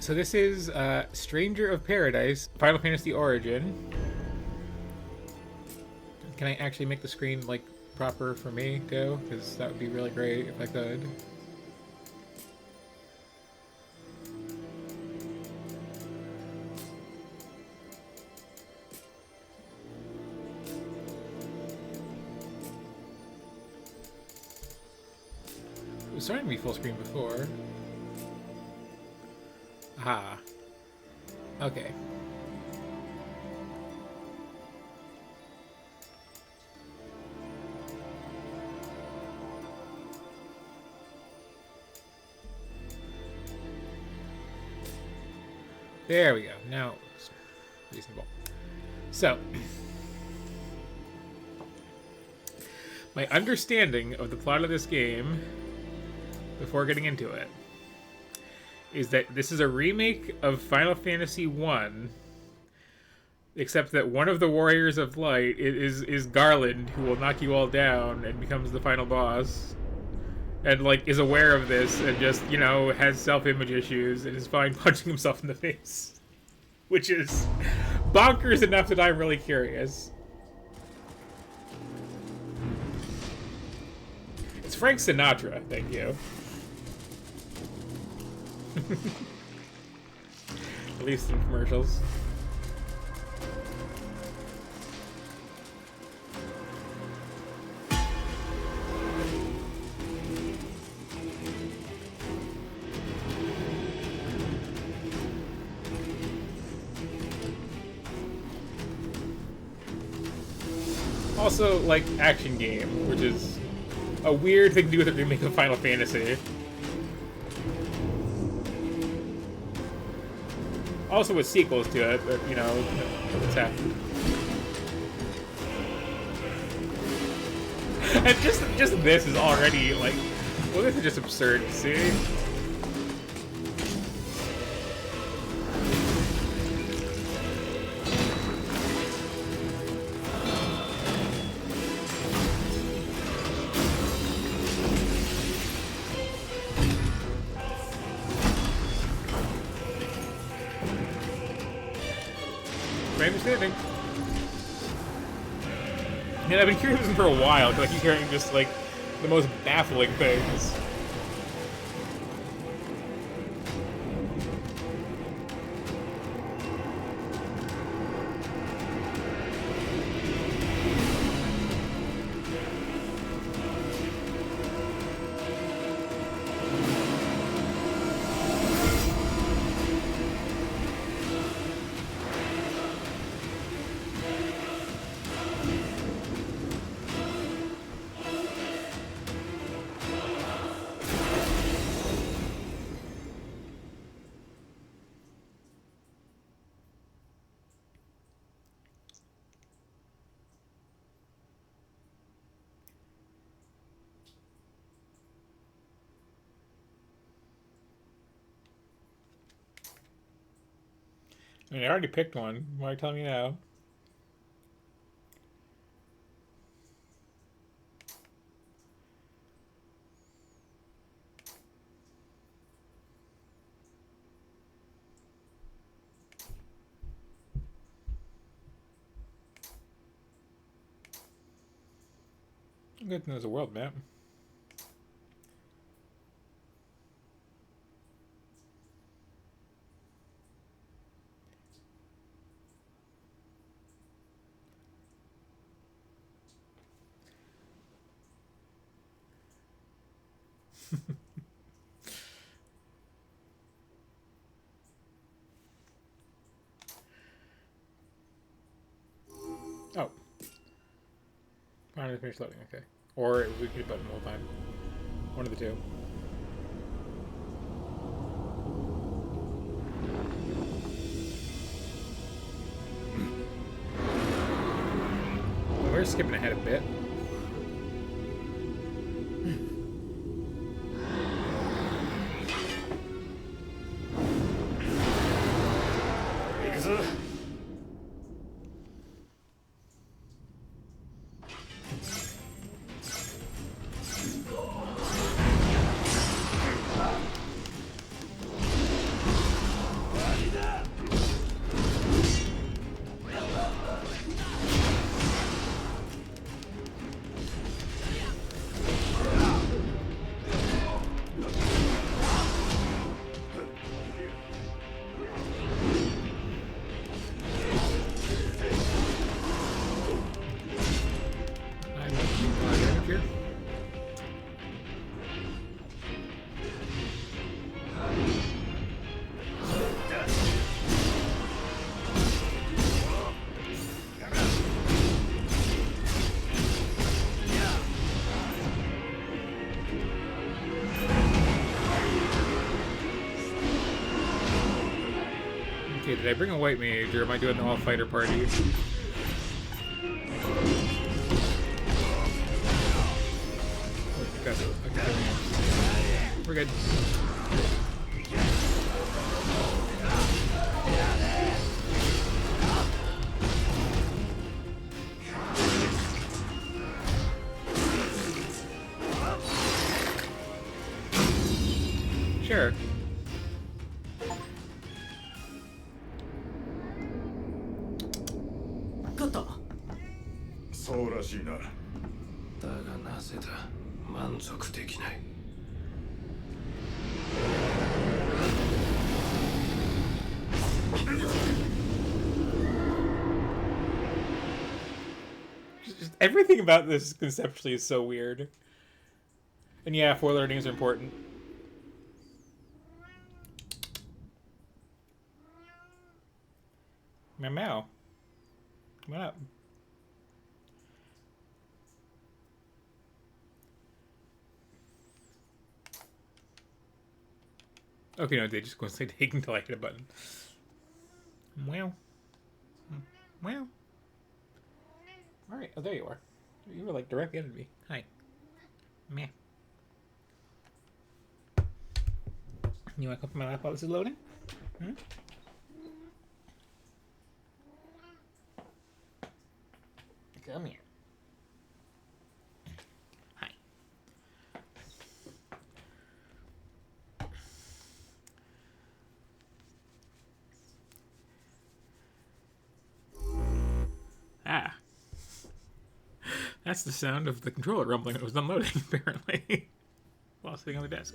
So this is Stranger of Paradise, Final Fantasy Origin. Can I actually make the screen like proper for me too? Because that would be really great if I could. It was starting to be full screen before. Aha. Okay. There we go. Now it's reasonable. So, my understanding of the plot of this game, before getting into it, is that this is a remake of Final Fantasy 1, except that one of the Warriors of Light is Garland, who will knock you all down and becomes the final boss. And, like, is aware of this and just, you know, has self-image issues and is fine punching himself in the face. Which is bonkers enough that I'm really curious. It's Frank Sinatra, thank you. At least in commercials. Also, like, action game, which is a weird thing to do with a remake of Final Fantasy. Also with sequels to it, but, you know, it's happened. And just this is already, like, well, this is just absurd to see. My understanding. And I've been curious for a while, because I keep hearing just, like, the most baffling things. I mean, I already picked one. Why tell me now? Good thing there's a world map. Oh. Finally finished loading, okay. Or we could button the whole time. One of the two. We're skipping ahead a bit. Okay, did I bring a white mage, or am I doing the all-fighter party? Okay, we're good. Sure. 勝った。そうらしいな。だがなぜだ、満足できない。Just everything about this conceptually is so weird. And yeah, four learnings are important. Meow meow. Come on up. Okay, no, they just go and say taking until I hit a button. Meow. Meow. Alright, oh, there you are. You were like directly under me. Hi. Meh. You want to come from my lap while this is loading? Hmm? Come here. Hi. Ah. That's the sound of the controller rumbling when it was unloading, apparently. While sitting on the desk.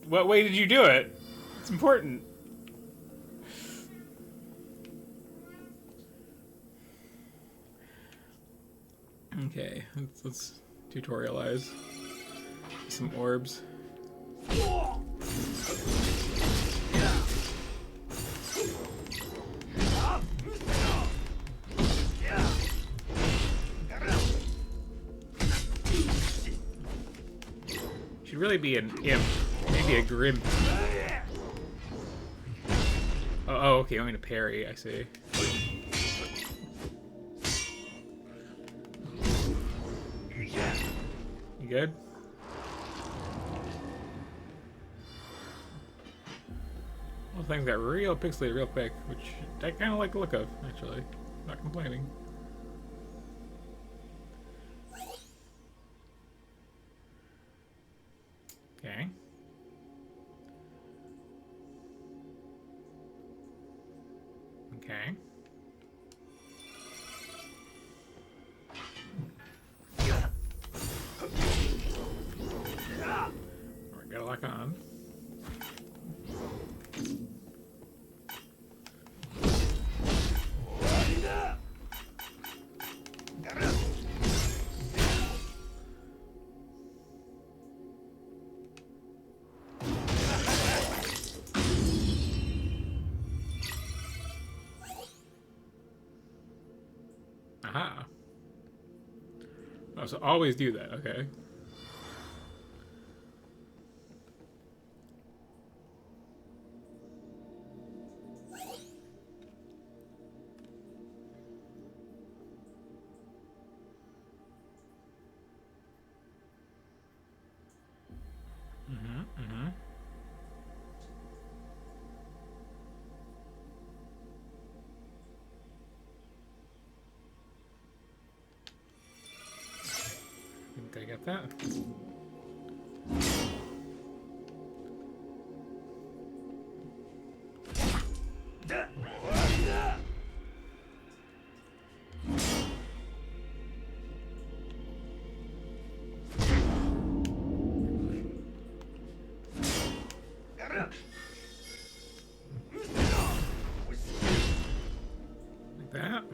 What way did you do it? It's important. Okay, let's tutorialize some orbs. Should really be an imp, maybe a grim. Oh, okay, I'm gonna parry. I see. You good? Well, things got real pixelated real quick, which I kind of like the look of, actually. Not complaining. Okay. Okay. We're gonna lock on. Aha. Oh, so always do that, okay. Got that. Like that.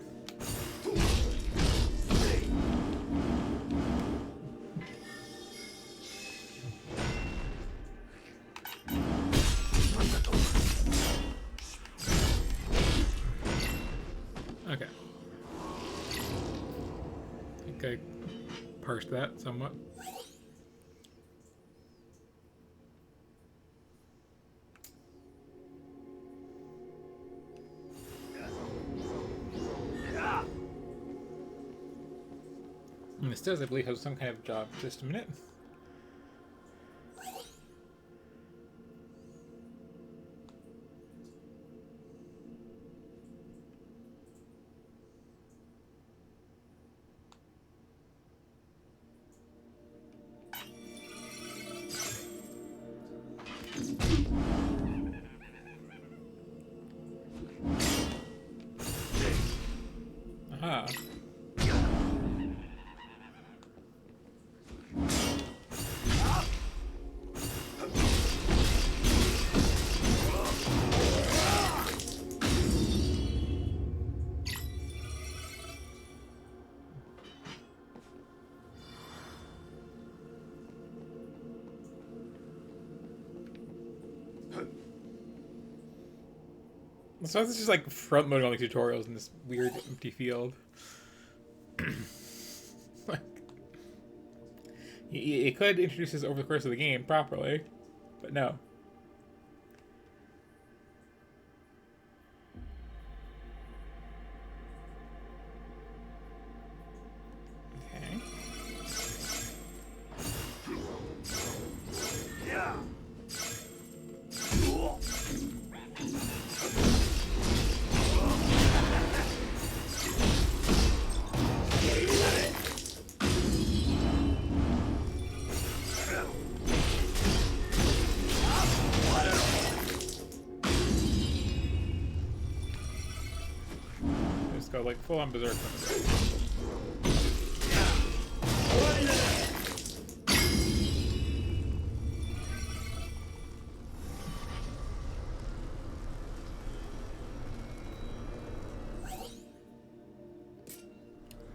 Okay. I think I parsed that somewhat. And this does, I believe, have some kind of job. Just a minute. Aha. So this is just like front loading all these tutorials in this weird empty field. Like, it could introduce this over the course of the game properly, but no. Okay. Just go like full on berserk on the break.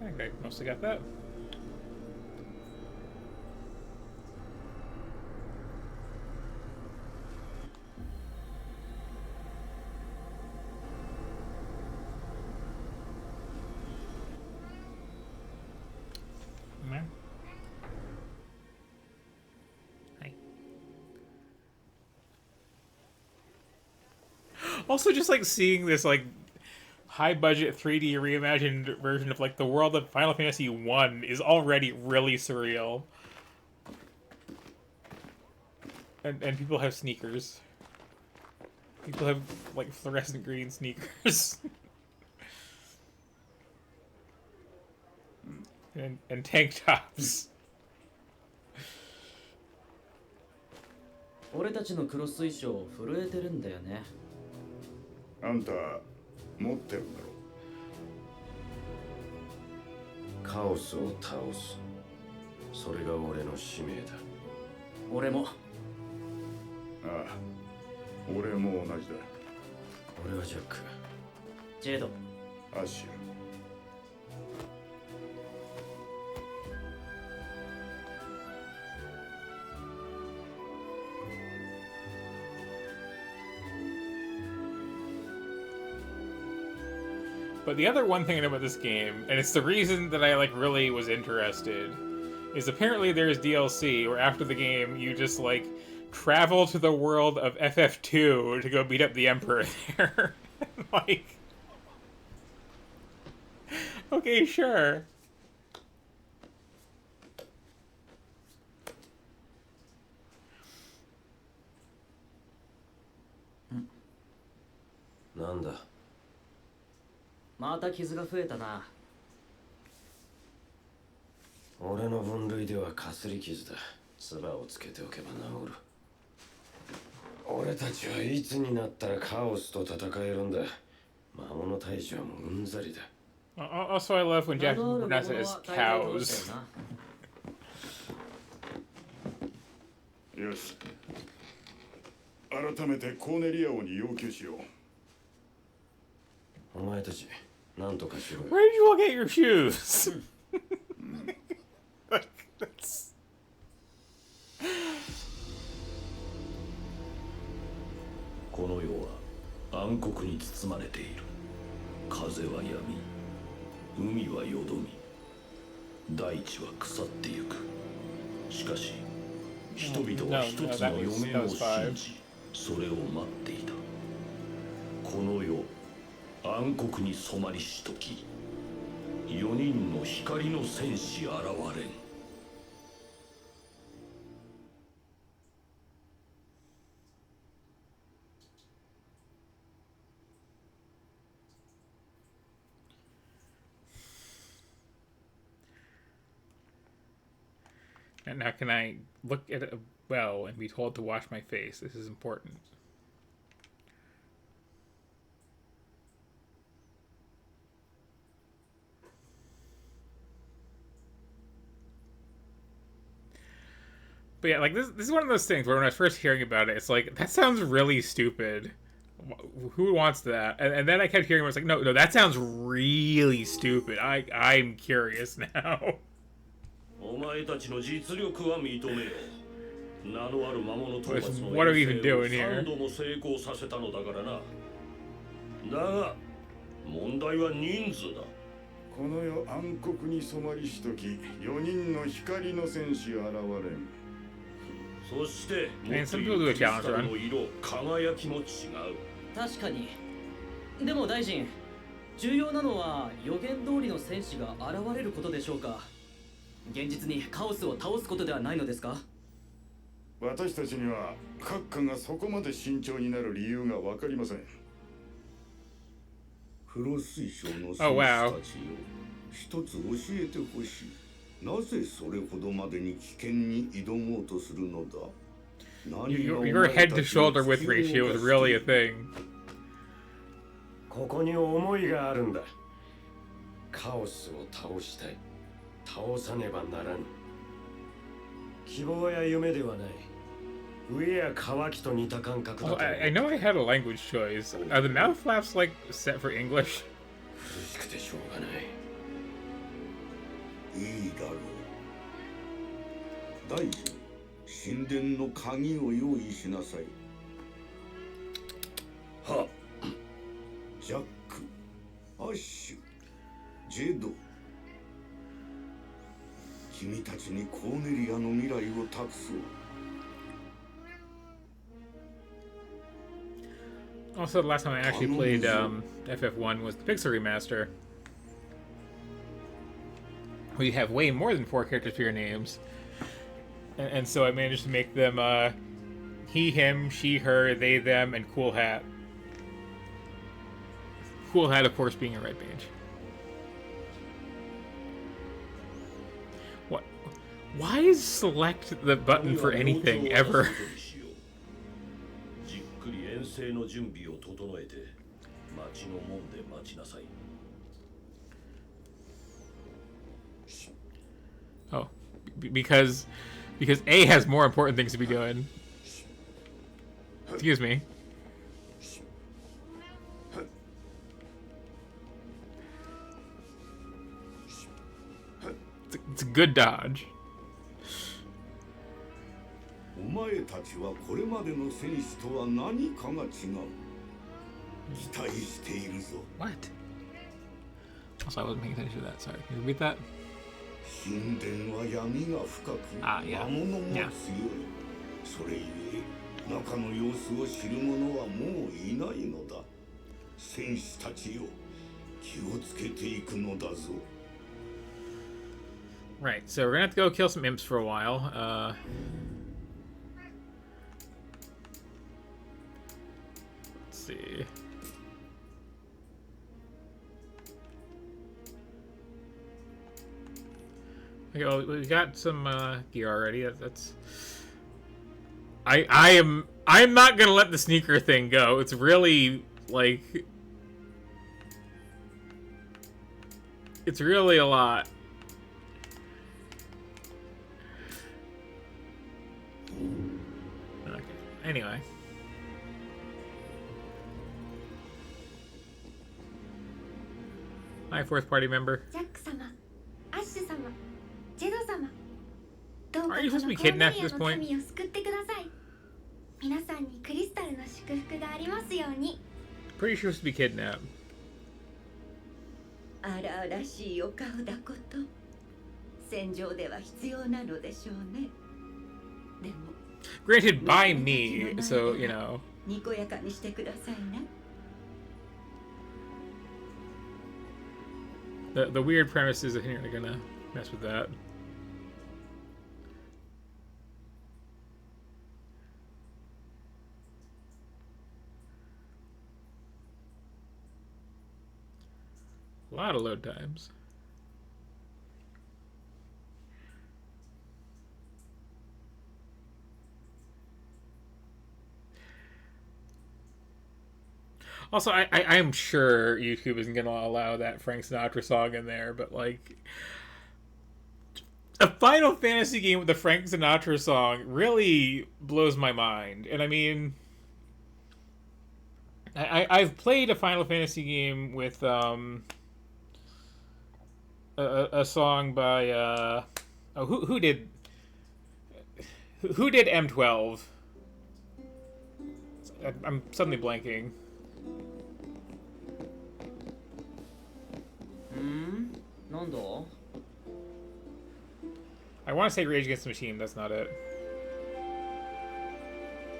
I think I mostly got that. Hi. Also, just like seeing this like high budget 3D reimagined version of like the world of Final Fantasy 1 is already really surreal. And people have sneakers. People have like fluorescent green sneakers. and tank tops. 俺たちのクロス衣装震えてるんだよね。あんた持ってるんだろ。カオスを倒す。それが俺の使命だ。俺も。ああ、俺も同じだ。俺はジャック。ジェイド。アシュ。But the other one thing I know about this game, and it's the reason that I like really was interested, is apparently there's DLC where after the game you just like travel to the world of FF2 to go beat up the Emperor there. Like, okay, sure. Nanda. また傷が増えたな。俺の分類ではかすり傷だ。唾をつけておけば治る。俺たちはいつになったらカオスと戦えるんだ。魔物退治はもううんざりだ。Also, I love when 名 Jack のある pronounces も it の as は大体どう cows. したよな。よし、改めてコーネリア王に要求しよう。お前たち、なんとかしろよ。 Where did you all get your shoes? Like, that's... この世は暗黒に包まれている。風は闇、海はよどみ、大地は腐ってゆく。しかし人々は一つの予言を信じ、それを待っていた。この世暗黒に染まりしとき、4人の光の戦士現れん。And now can I look at a well and be told to wash my face? This is important. But yeah, like this is one of those things where when I was first hearing about it, it's like, that sounds really stupid. Who wants that? And then I kept hearing, I was like, no, that sounds really stupid. I'm curious now. お前たちの実力は認めよう。名のある魔物討伐の What are we 遠 even 征を doing here? 3度も成功させたのだからな。だが問題は人数だ。この世暗黒に染まりしとき、4人の光の戦士現れん。そして持 Man, って some い people do る a クリス challenge タル run. の色、輝きも違う。確かに。でも大臣、重要なのは予言通りの戦士が現れることでしょうか。現実にカオスを倒すことではないのですか。私たちには閣下がそこまで慎重になる理由が分かりません。フロ水晶の戦 Oh, wow. 士たちよ、一つ教えてほしい。なぜそれほどまでに危険に挑もうとするのだ。Your head to shoulder width ratio is really a thing. ここに思いがあるんだ。カオスを倒したい。倒さねばならぬ。希望や夢ではない。上や乾きと似た感覚だ Well, と思う。 I know I had a language choice. Are the mouth flaps like set for English? 苦しくてしょうがない。いいだろう。大臣、神殿の鍵を用意しなさい。はっ。ジャック、アッシュ、ジェド。君たちにコーネリアの未来を託そう。 Also, the last time I actually played FF1 was the Pixel Remaster, where you have way more than 4 characters for your names. And so I managed to make them he, him, she, her, they, them, and Cool Hat. Cool Hat, of course, being a red mage. What? Why is select the button for anything ever? じっくり遠征の準備を整えて、町の門で待ちなさい。 Oh, because A has more important things to be doing. Excuse me. It's a good dodge. お前たちはこれまでの戦士とは何かが違う。期待しているぞ。 What? Also, I wasn't paying attention to that. Sorry. Can you repeat that? 神殿は闇が深く、あいや魔物も強い。いやそれゆえ、中の様子を知る者はもういないのだ。戦士たちよ、気をつけていくのだぞ。 Right. So we're gonna have to go kill some imps for a while. Let's see. Okay, well, we got some gear already. That's. I'm not gonna let the sneaker thing go. It's really like. It's really a lot. Okay. Anyway. Hi, fourth party member. ジャック様、アッシュ様、ジェド様、どうか Aren't you こ supposed to の be コーナ kidnapped リ at ア this の point? 民を救ってください。皆さんにクリスタルの祝福がありますように。 Pretty sure supposed to be kidnapped. 荒々しいお顔だこと、戦場では必要なのでしょうね。でも Granted, by me, so, you know. にこやかにしてくださいな。The weird premises that are gonna mess with that. A lot of load times. Also, I am sure YouTube isn't going to allow that Frank Sinatra song in there, but like a Final Fantasy game with the Frank Sinatra song really blows my mind. And I mean, I've played a Final Fantasy game with a song by who did M12? I'm suddenly blanking. なんだ I want to say Rage Against the Machine, that's not it.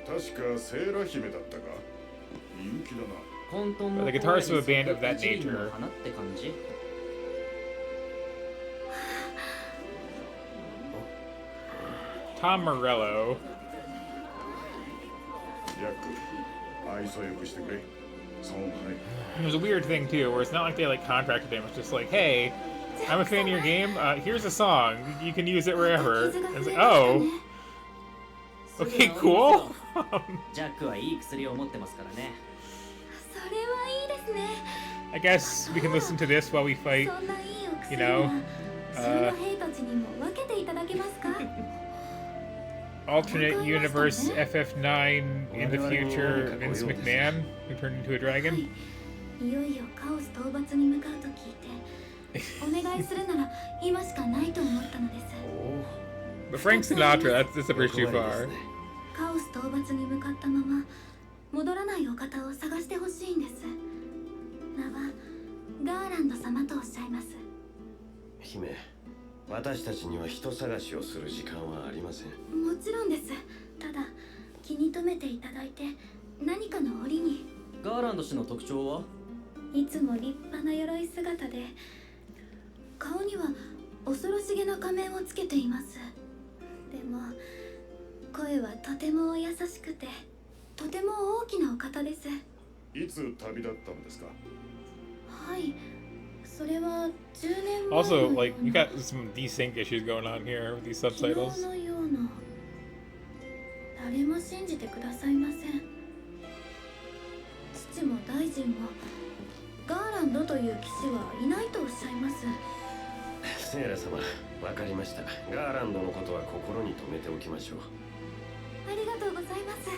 確かセーラ姫だったか。人気だな。混沌の The guitarist of a band of that nature. 花って感じ Tom Morello. ジャック、愛想よくしてくれ。そうはい。 There's a weird thing too, where it's not like they like contracted him. It's just like, hey, I'm a fan of your game. Here's a song. You can use it wherever. And it's like, oh, okay, cool. ジャックはいい薬を持ってますからね。それはいいですね。 I guess we can listen to this while we fight. そんないいお薬 You know, は城の兵たちにも分けていただけますか？ Alternate universe FF9 in the future. Vince McMahon who turned into a はい dragon. いよいよカオス討伐に向かうと聞いて、お願いするなら今しかないと思ったのです。 But Frank Sinatra, that's a bridge too far. カオス討伐に向かったまま戻らないお方を探してほしいんです。名はガーランド様とおっしゃいます。姫、私たちには人探しをする時間はありません。もちろんです。ただ気に留めていただいて何かの折に。ガーランド氏の特徴はいつも立派な鎧姿で顔には恐ろしげな仮面をつけています。でも声はとても優しくてとても大きなお方です。いつ旅立ったのですか。はい、それは10年前の Also, ような like, you got some desync issues going on here with these 昨日 subtitles. のような。誰も信じてくださいません。父も大臣もガーランドという騎士はいないとおっしゃいます。セーラ様、わかりました。ガーランドのことは心に留めておきましょう。ありがとうございます。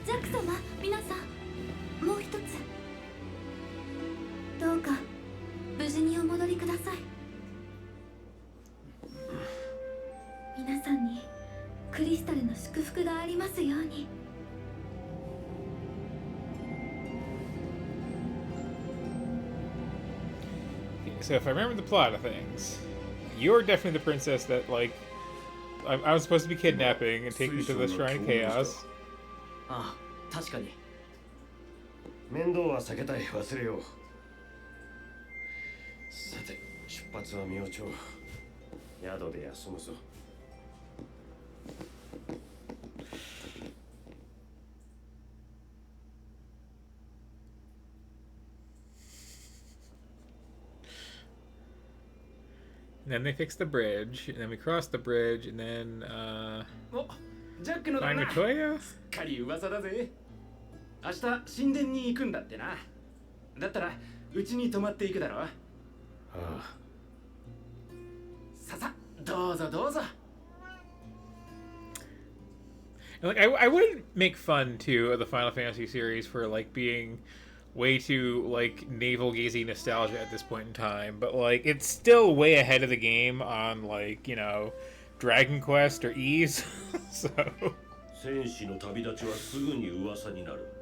ジャック様、皆さん、もう一つ。どうか無事にお戻りください。皆さんにクリスタルの祝福がありますように。 So if I remember the plot of things, you're definitely the princess that, like, I was supposed to be kidnapping and taking to the Shrine of Chaos. ああ、確かに。面倒は避けたい。忘れよう。さて、出発は明朝。宿で休むぞ。And then they fix the bridge, and then we cross the bridge, and then お、ジャックの find 旦那。 Matoya? すっかり噂だぜ。明日神殿に行くんだってな。だったらうちに泊まっていくだろ。ああ、ささ、どうぞどうぞ。 And, like I wouldn't make fun too of the Final Fantasy series for like being way too like navel gazing nostalgia at this point in time, but like it's still way ahead of the game on like, you know, Dragon Quest or Ys. So 戦士の旅立ちはすぐに噂になる。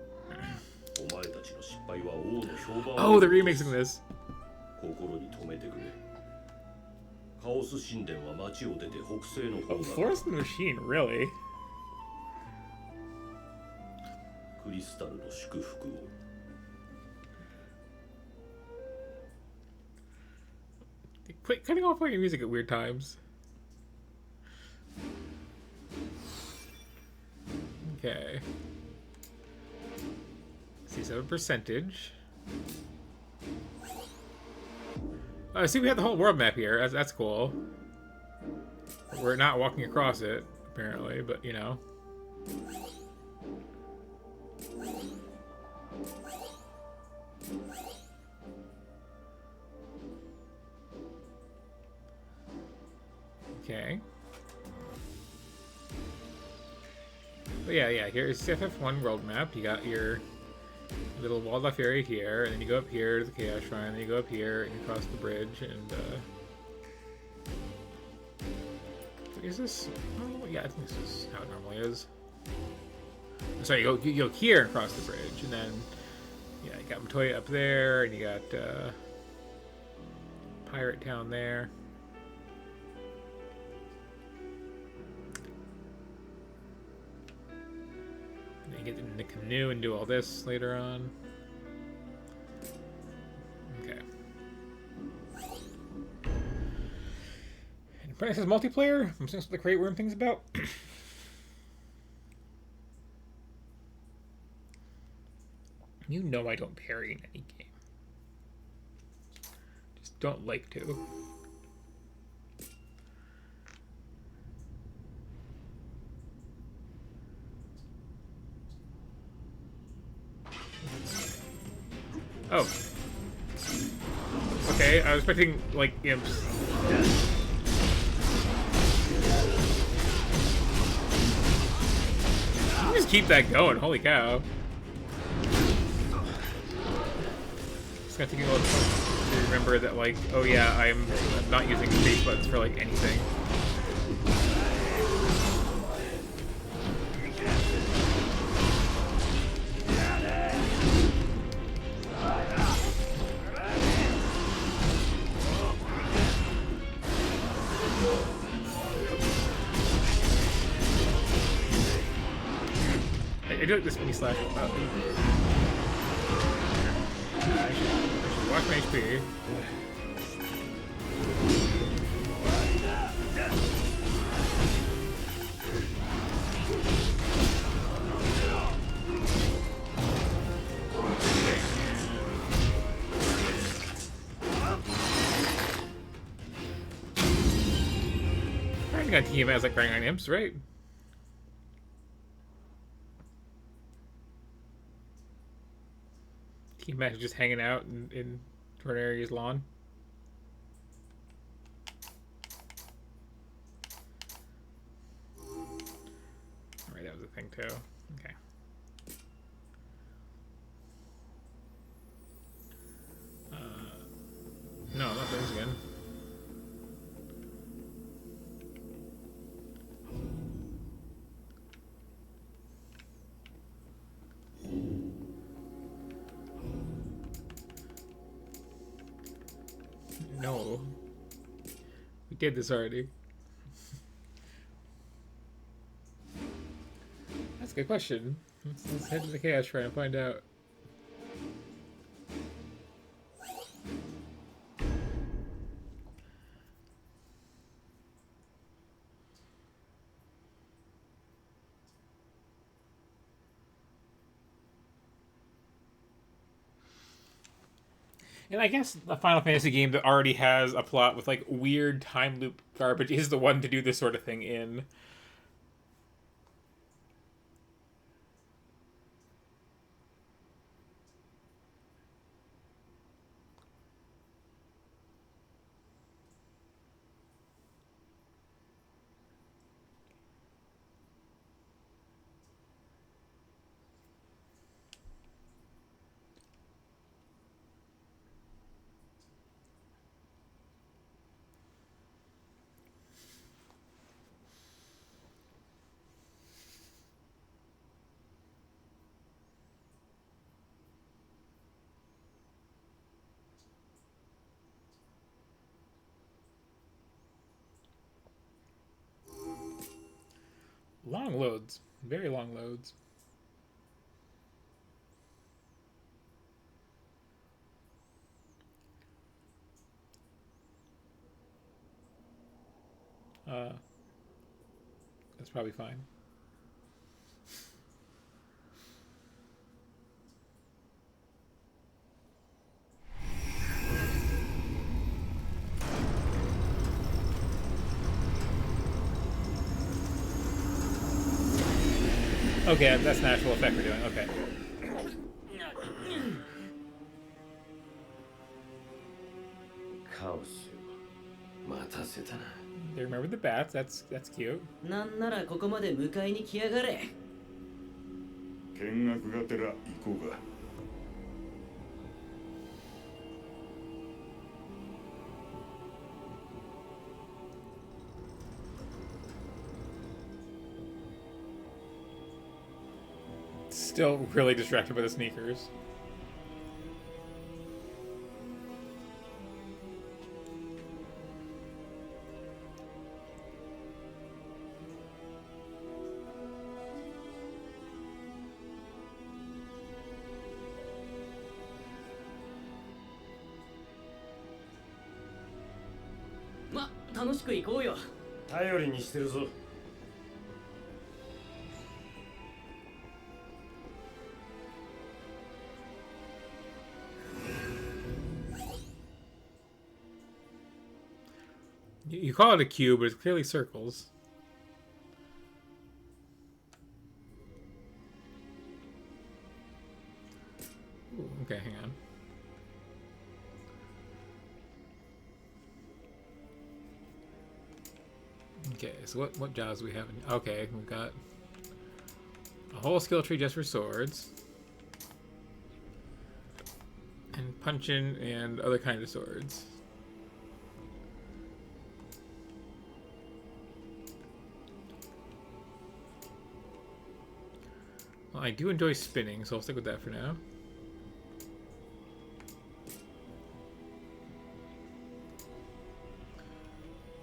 お前たちの失敗は王の評判 oh, を they're remixing this. 心に留めてくれ。カオス神殿は町を出て北西の Oh, 方 Florence and the Machine, really? クリスタルの祝福を。Quit cutting off playing music at weird times. Okay. See, so percentage. Oh, I see we have the whole world map here. That's cool. We're not walking across it, apparently, but you know. Okay. But yeah, here's FF1 world map. You got your little wildlife area here, and then you go up here to the Chaos Shrine, and then you go up here and you cross the bridge, and is this? Oh, yeah, I think this is how it normally is. Sorry, you go here and cross the bridge, and then yeah, you got Matoya up there, and you got Pirate Town there. And then you get in the canoe and do all this later on. Okay. And Apprentice is multiplayer. I'm seeing what the Crate Worm thing's about. You know I don't parry in any game. Just don't like to. Oh. Okay, I was expecting, like, imps. You can just keep that going, holy cow. It's gonna take me a little time to remember that, like, oh yeah, I'm not using space buttons for, like, anything. I do like this mini slash. I should watch my HP. I got team as like crying on imps, right? Team match just hanging out in Tornaria's lawn. Alright, that was a thing too. Okay. No, not those again. No. We did this already. That's a good question. Let's head to the Chaos Shrine and find out. And I guess a Final Fantasy game that already has a plot with like weird time loop garbage is the one to do this sort of thing in. Long loads. Very long loads. That's probably fine. Okay, that's an actual effect we're doing. Okay. Chaos. They remember the bats. That's cute. なんならここまで迎えに来やがれ。見学がてら行こうか。Still really distracted by the sneakers. Ma, 楽しく行こうよ。頼りにしてるぞ。You call it a cube, but it's clearly circles. Ooh, okay, hang on. Okay, so what jobs do we have? Okay, we've got a whole skill tree just for swords. And punching and other kind of swords. Well, I do enjoy spinning, so I'll stick with that for now.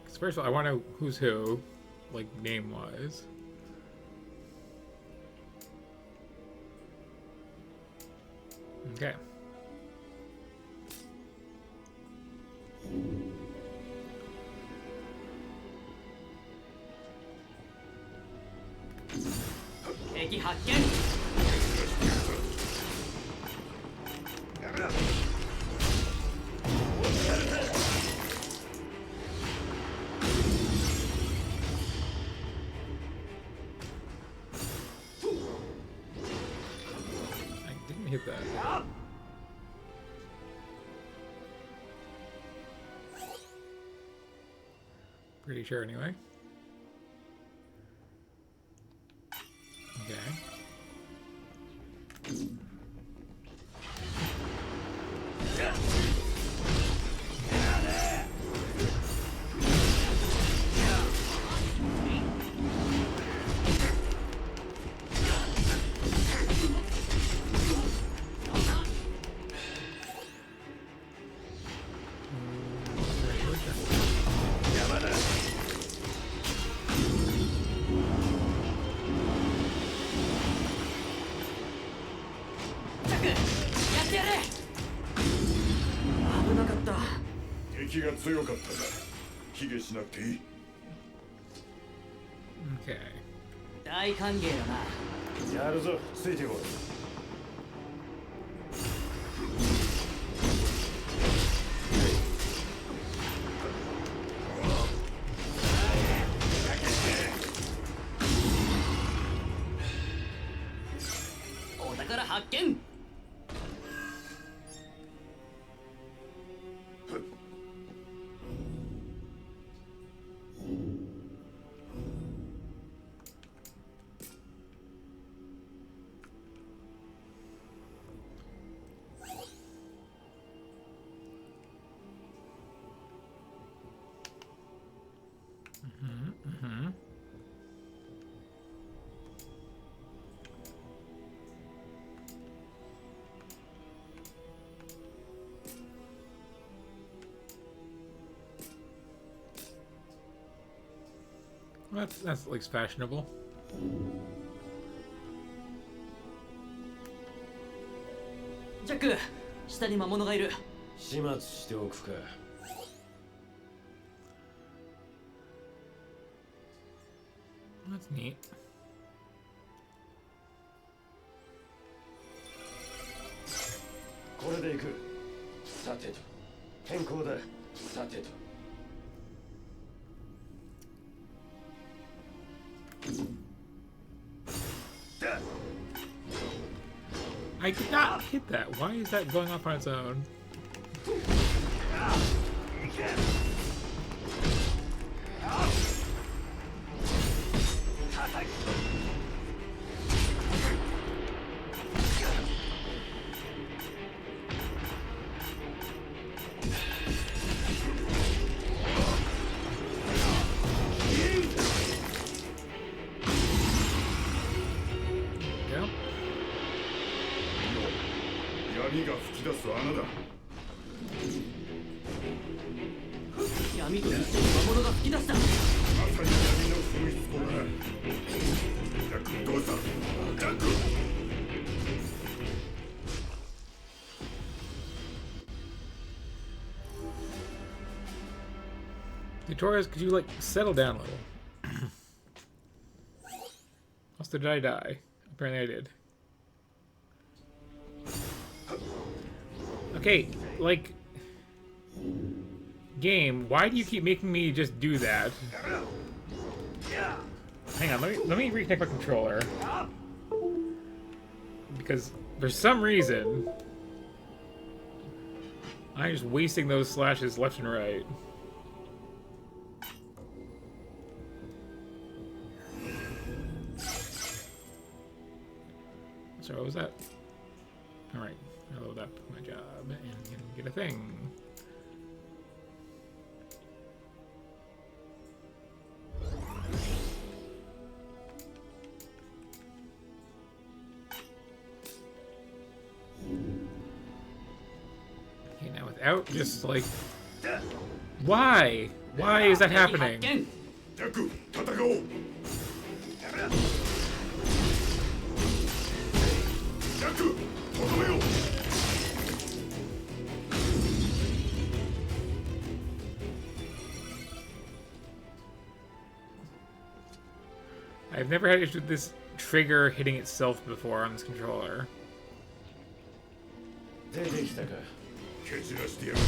Because first of all, I want to know who's who, like name-wise. Okay. I didn't hit that. Pretty sure anyway. Okay. Okay. 大歓迎だな。やるぞ、ついてこい。Mm-hmm. Well, that's at least fashionable. ジャック、下に魔物がいる。始末しておくか。That's neat. これで行く。さてと。変更だ。さてと。I did not hit that. Why is that going off on its own? Yeah. 闇が吹き出す穴だ。闇と一緒に魔物が吹き出した。まさに闇の噴出口だ。ジャック、どうした？ジャック。 Torres, could you like settle down a little? Also, did I die? Apparently I did. Okay, like, game, why do you keep making me just do that? Hang on, let me reconnect my controller. Because for some reason I'm just wasting those slashes left and right. So what was that? Alright, I'll load up my job and get a thing. Okay, now without just like... Why? Why is that happening? ジャック、戦おう。ジャック、とどめよう。 I've never had issues with this trigger hitting itself before on this controller. 出てきたか。蹴散らしてやるな。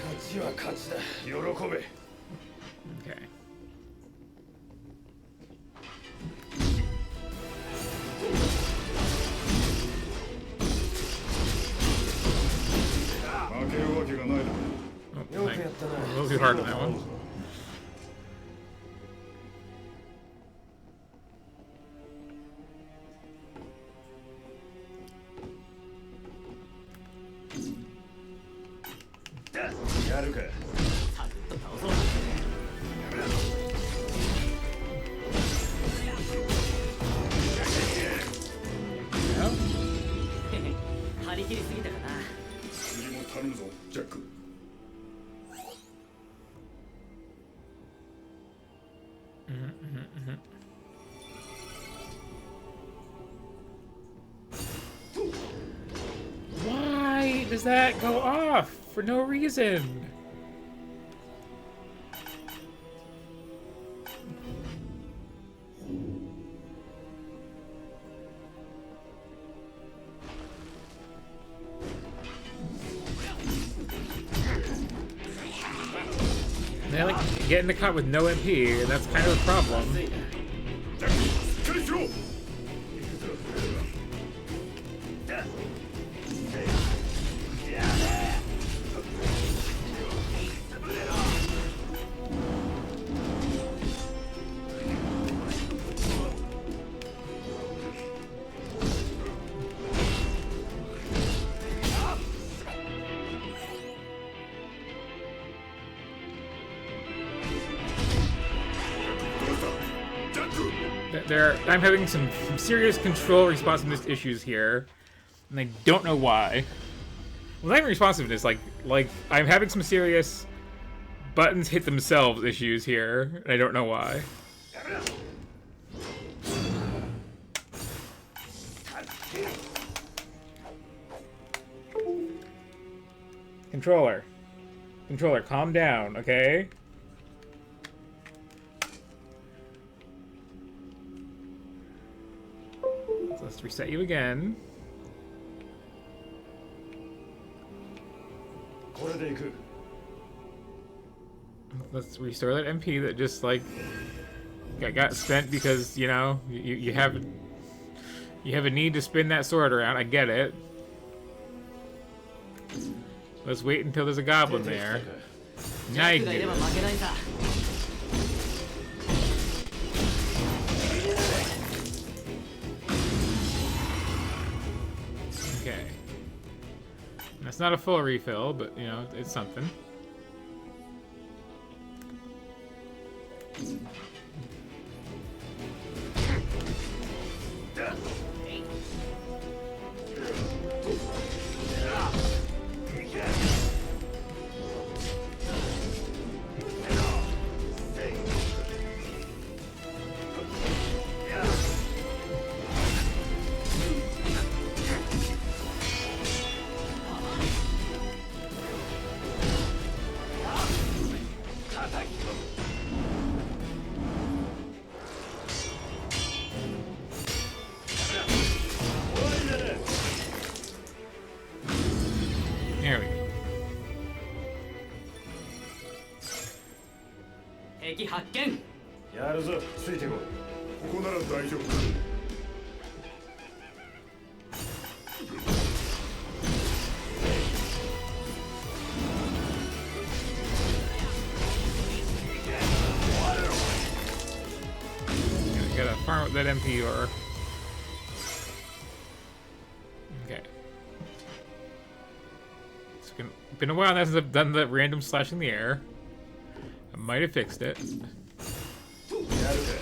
勝ちは勝ちだ。喜べ。 Okay. Oh, like, a little too hard on that one. Why does that go off for no reason? They like get in the cut with no MP, and that's kind of a problem. I'm having some serious control responsiveness issues here, and I don't know why. Well, not even responsiveness, like I'm having some serious buttons hit themselves issues here, and I don't know why. Controller, calm down, okay? So let's reset you again. Let's restore that MP that just like got spent because you know you have a need to spin that sword around. I get it. Let's wait until there's a goblin there. Now you can do it. Okay. That's not a full refill, but you know, it's something. There we go. 敵発見。やるぞ、ついてこい。ここなら大丈夫。Gotta farm up that MP or. Okay. It's been a while now since I've done the random slash in the air. I might have fixed it. Okay.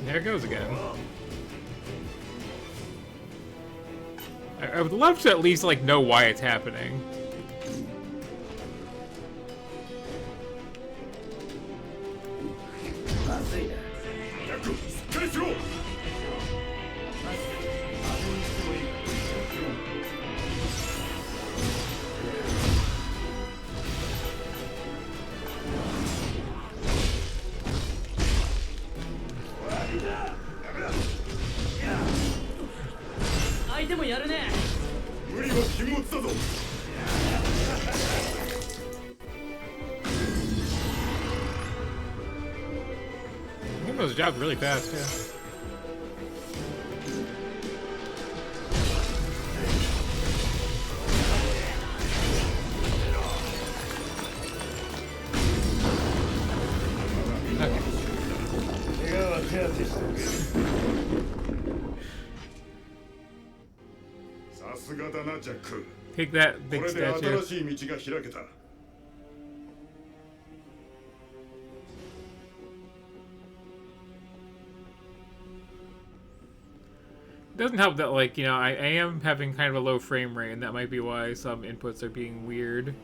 There it goes again. I would love to at least like know why it's happening. Those jobs really fast, yeah. Take that big statue. Doesn't help that, like, you know, I am having kind of a low frame rate, and that might be why some inputs are being weird.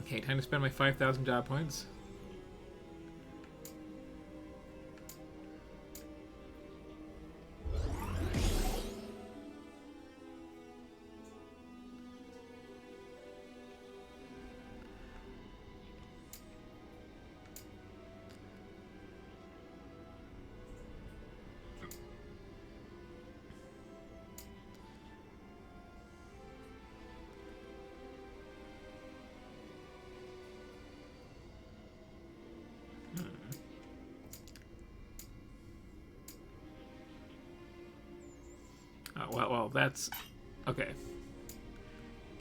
Okay, time to spend my 5,000 job points. well, that's okay.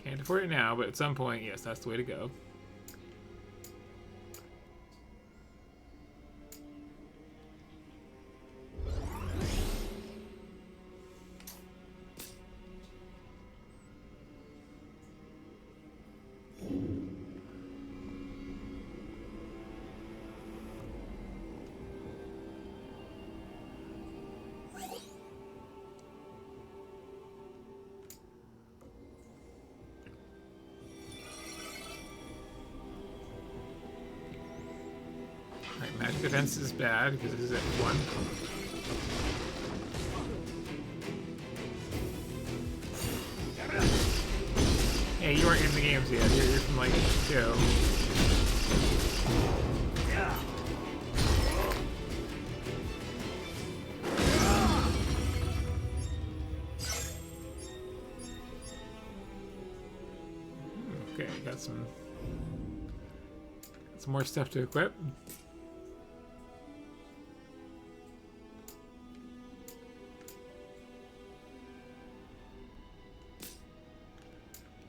Can't afford it now, but at some point, yes, that's the way to go. Alright, magic defense is bad because it is at 1. Hey, you aren't in the games yet. You're from like 2. Okay, got some more stuff to equip.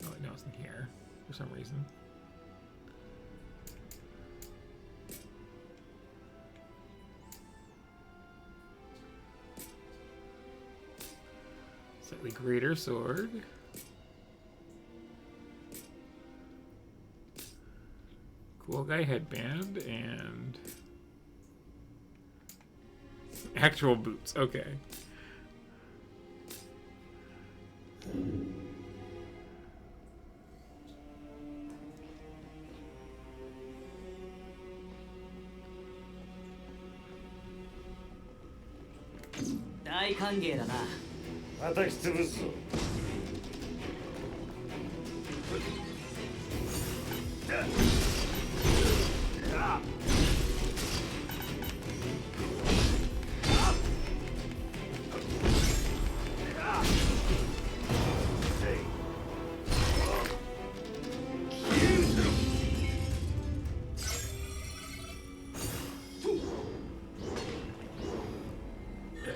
Oh, no, it's in here for some reason. Slightly greater sword. Cool guy headband and actual boots. Okay.大歓迎だな。叩き潰すぞ。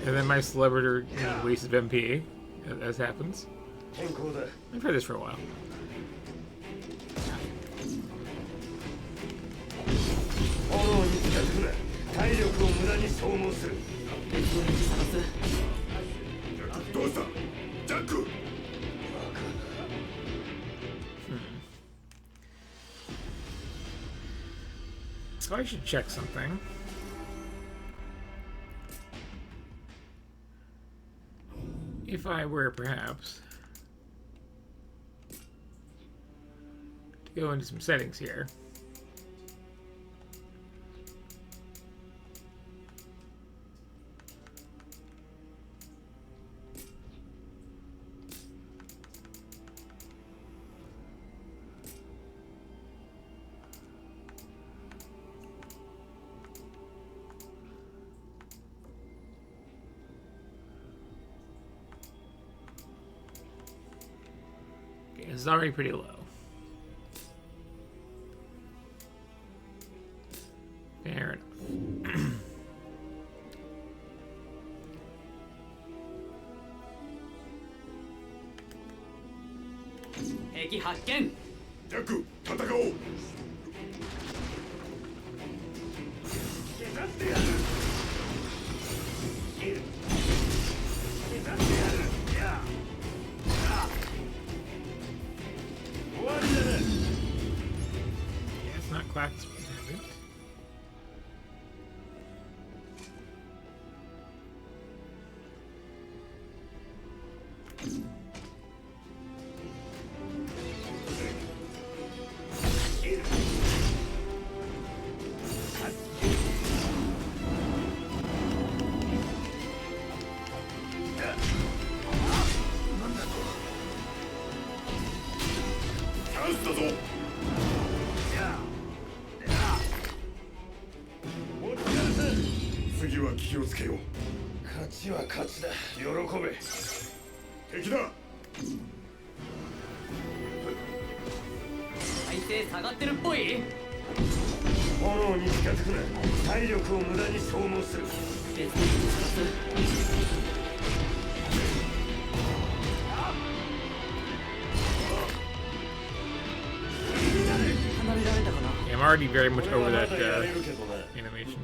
And then my celebrity wastes MP, as happens. I've heard this for a while. 体力を無駄に消耗する。別の道探す。どうしたジャック。 So I should check something. If I were perhaps to go into some settings here. It's already pretty low. Fair enough. Heki 発見。ジャック、戦おう。 Yeah, it's not quite as bad.次は気をつけよう。勝ちは勝ちだ。喜べ。敵だ。体勢下がってるっぽい。炎に近づくな。体力を無駄に消耗する。別の道探す。already very much 俺は over ま that だやれるけどな。 animation.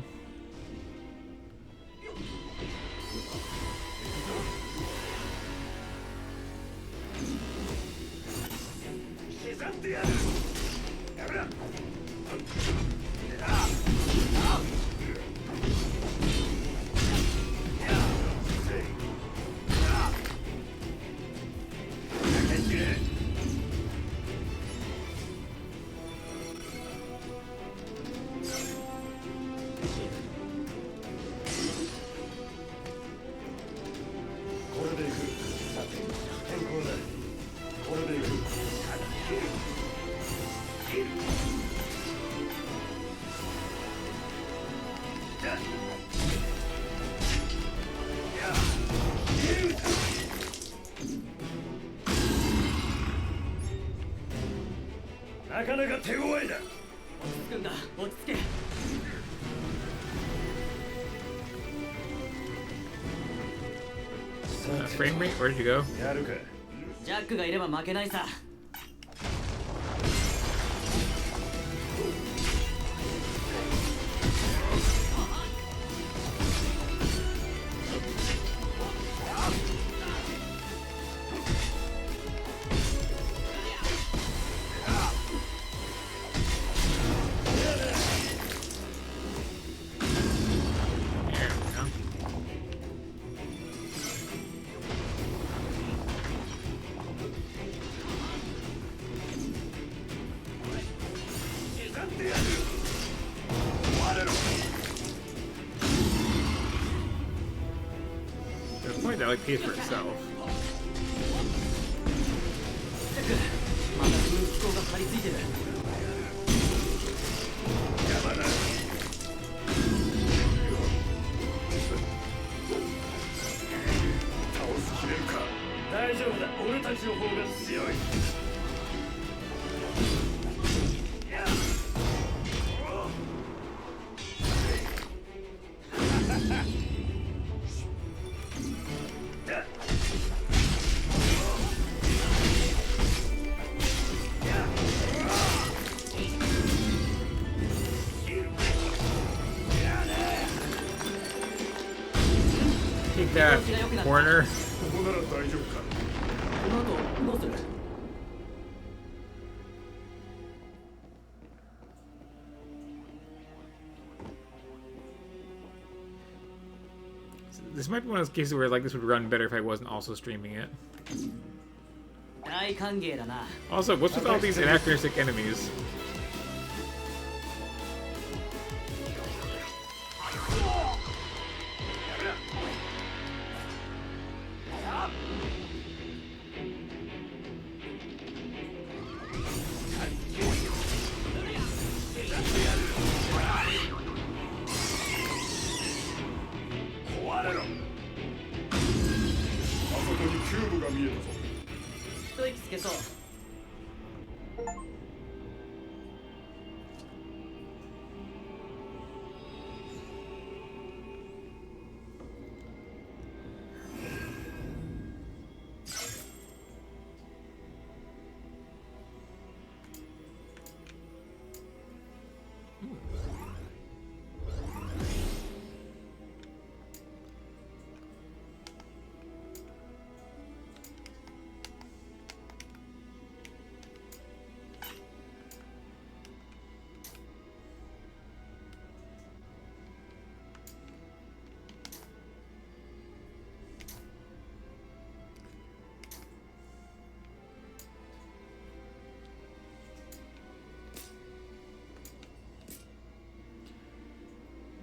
Yeah. なかなか手強いだ。落ち着くんだ、落ち着け。Frame rate? Where did you go? やるか。ジャックがいれば負けないさ。The point that like pays for itself. まだ空気口が張り付いてる。山だ。倒しきれるか。大丈夫だ。俺たちの方が強い。Take that, corner. ここなら大丈夫か。この後どうする？ This might be one of those cases where like this would run better if I wasn't also streaming it. 大歓迎だな。 Also, what's with all these anachronistic enemies? Beautiful. 一息つけそう。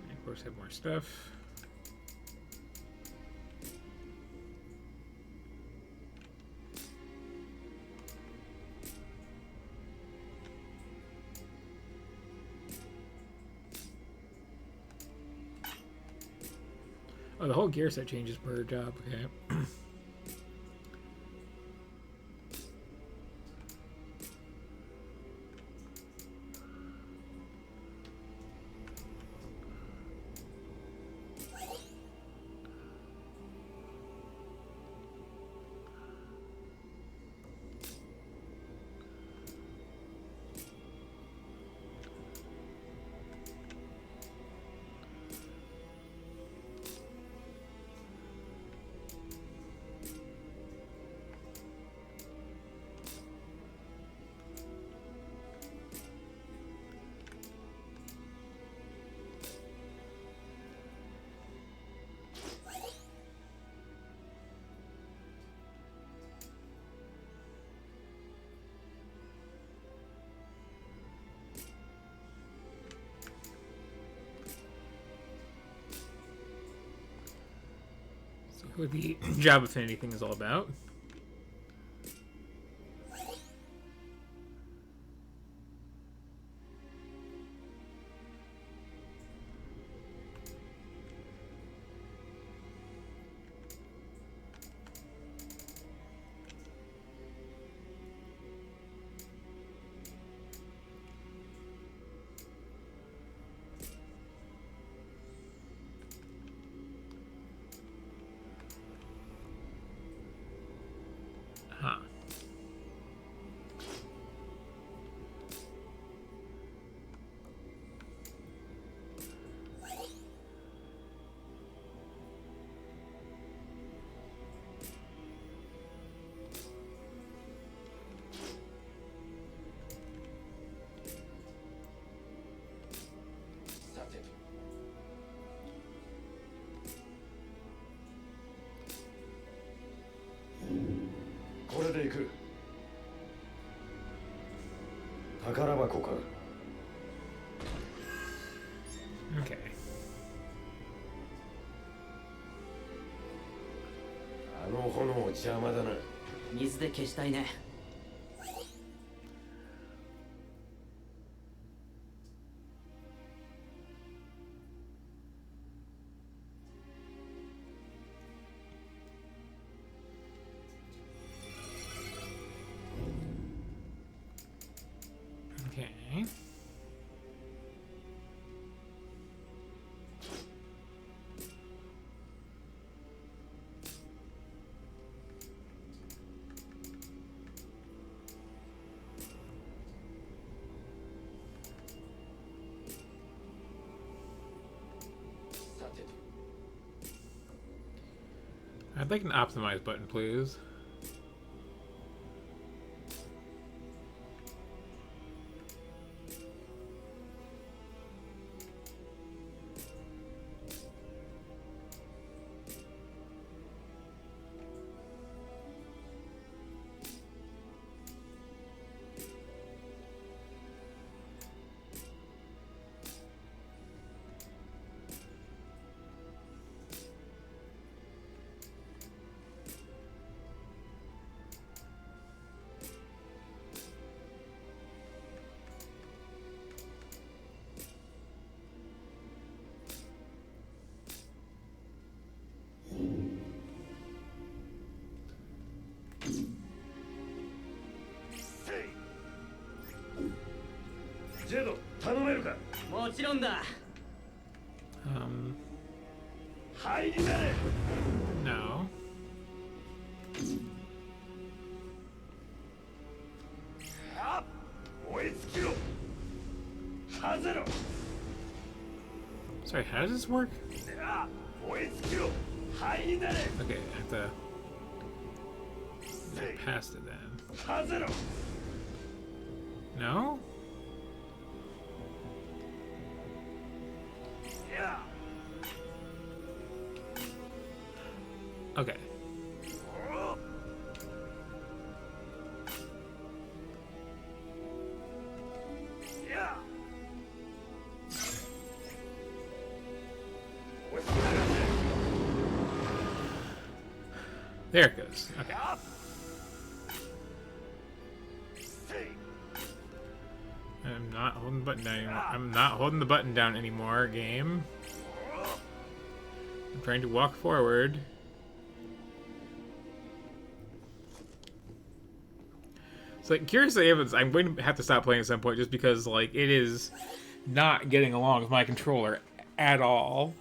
Of course, have more stuff. Oh, the whole gear set changes per job. Okay. what the job affinity thing is all about. Huh.これで行く。宝箱か。Okay. あの炎邪魔だな。水で消したいね。Okay. I'd like an optimize button, please.ジェド、頼めるか。もちろんだ。入りなれ。No. Sorry, how does this work? Okay, I have to get past it then. No? Okay. There it goes. Okay. I'm not holding the button down anymore. I'm not holding the button down anymore, game. I'm trying to walk forward. So, like, curiously, I'm going to have to stop playing at some point just because, like, it is not getting along with my controller at all.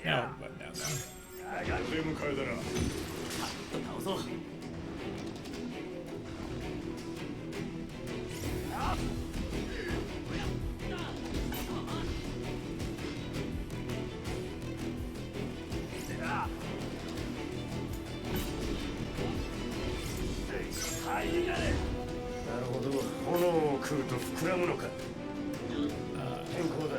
No, button down now. 倒そう。なるほど。炎を食うと膨らむのか。健康だ。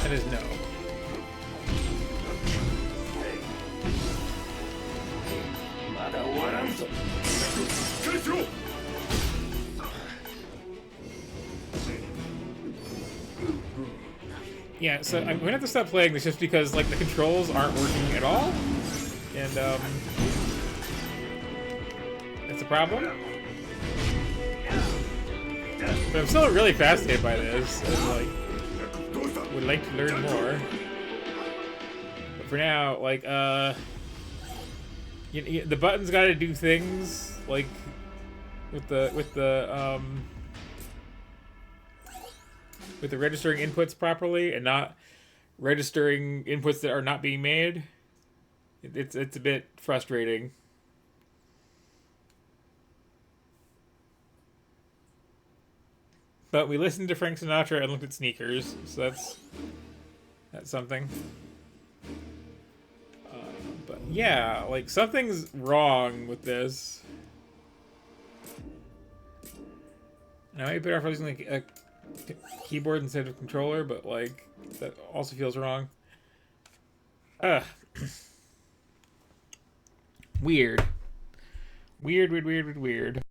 That is no. Ma da 終わらんぞ。Yeah, so I'm gonna have to stop playing this just because like the controls aren't working at all, and that's a problem. But I'm still really fascinated by this, and like would like to learn more. But for now, like the buttons got to do things like with the registering inputs properly and not registering inputs that are not being made. It's a bit frustrating. But we listened to Frank Sinatra and looked at sneakers, so that's something. But yeah, like something's wrong with this. Now I might be better off using like a keyboard instead of controller, but like that also feels wrong. Weird. Weird.